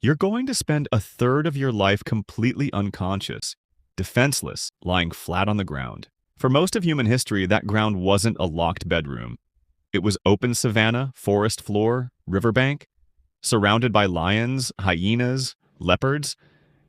You're going to spend a third of your life completely unconscious, defenseless, lying flat on the ground. For most of human history, that ground wasn't a locked bedroom. It was open savanna, forest floor, riverbank, surrounded by lions, hyenas, leopards,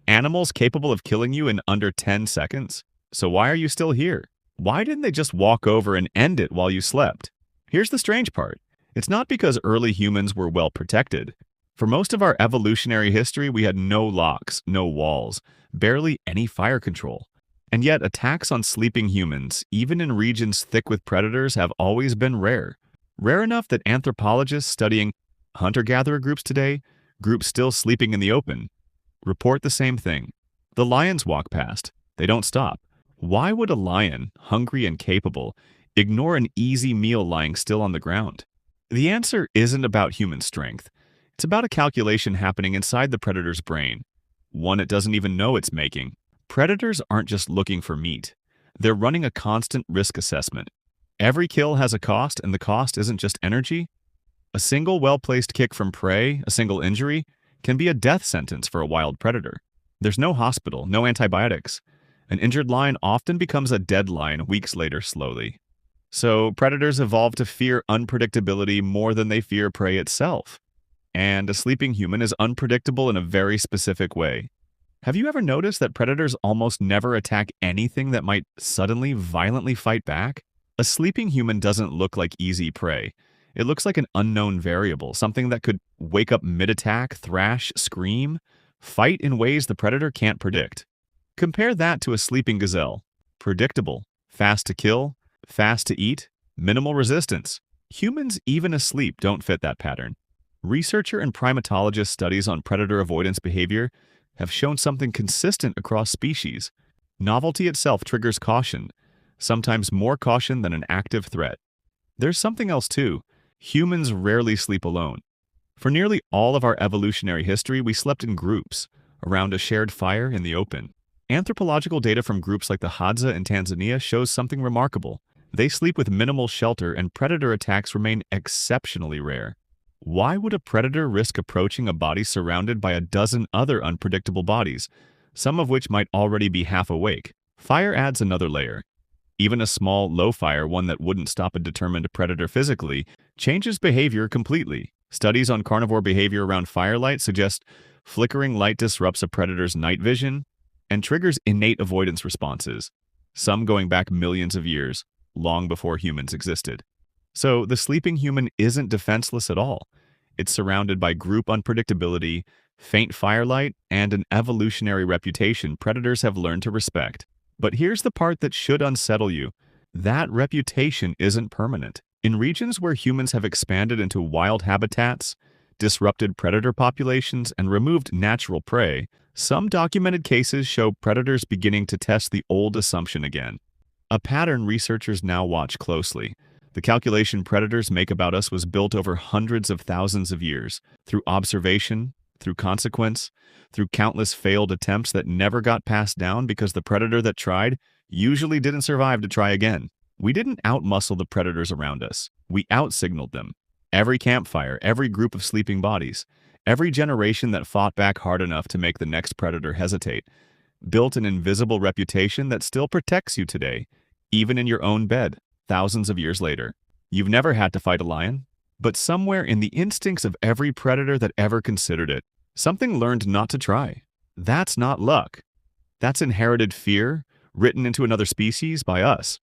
animals capable of killing you in under 10 seconds. So why are you still here? Why didn't they just walk over and end it while you slept? Here's the strange part. It's not because early humans were well protected. For most of our evolutionary history, we had no locks, no walls, barely any fire control. And yet, attacks on sleeping humans, even in regions thick with predators, have always been rare. Rare enough that anthropologists studying hunter-gatherer groups today, groups still sleeping in the open, report the same thing. The lions walk past. They don't stop. Why would a lion, hungry and capable, ignore an easy meal lying still on the ground? The answer isn't about human strength. It's about a calculation happening inside the predator's brain, one it doesn't even know it's making. Predators aren't just looking for meat. They're running a constant risk assessment. Every kill has a cost, and the cost isn't just energy. A single well-placed kick from prey, a single injury, can be a death sentence for a wild predator. There's no hospital, no antibiotics. An injured lion often becomes a dead lion weeks later slowly. So predators evolve to fear unpredictability more than they fear prey itself. And a sleeping human is unpredictable in a very specific way. Have you ever noticed that predators almost never attack anything that might suddenly, violently fight back? A sleeping human doesn't look like easy prey. It looks like an unknown variable, something that could wake up mid-attack, thrash, scream, fight in ways the predator can't predict. Compare that to a sleeping gazelle. Predictable, fast to kill, fast to eat, minimal resistance. Humans, even asleep, don't fit that pattern. Researcher and primatologist studies on predator avoidance behavior have shown something consistent across species. Novelty itself triggers caution, sometimes more caution than an active threat. There's something else too. Humans rarely sleep alone. For nearly all of our evolutionary history, we slept in groups, around a shared fire in the open. Anthropological data from groups like the Hadza in Tanzania shows something remarkable. They sleep with minimal shelter, and predator attacks remain exceptionally rare. Why would a predator risk approaching a body surrounded by a dozen other unpredictable bodies, some of which might already be half awake? Fire adds another layer. Even a small, low fire, one that wouldn't stop a determined predator physically, changes behavior completely. Studies on carnivore behavior around firelight suggest flickering light disrupts a predator's night vision and triggers innate avoidance responses, some going back millions of years, long before humans existed. So the sleeping human isn't defenseless at all. It's surrounded by group unpredictability, faint firelight, and an evolutionary reputation predators have learned to respect. But here's the part that should unsettle you. That reputation isn't permanent. In regions where humans have expanded into wild habitats, disrupted predator populations, and removed natural prey, some documented cases show predators beginning to test the old assumption again. A pattern researchers now watch closely. The calculation predators make about us was built over hundreds of thousands of years, through observation, through consequence, through countless failed attempts that never got passed down because the predator that tried usually didn't survive to try again. We didn't outmuscle the predators around us. We outsignaled them. Every campfire, every group of sleeping bodies, every generation that fought back hard enough to make the next predator hesitate, built an invisible reputation that still protects you today, even in your own bed, thousands of years later. You've never had to fight a lion, but somewhere in the instincts of every predator that ever considered it, something learned not to try. That's not luck. That's inherited fear, written into another species by us.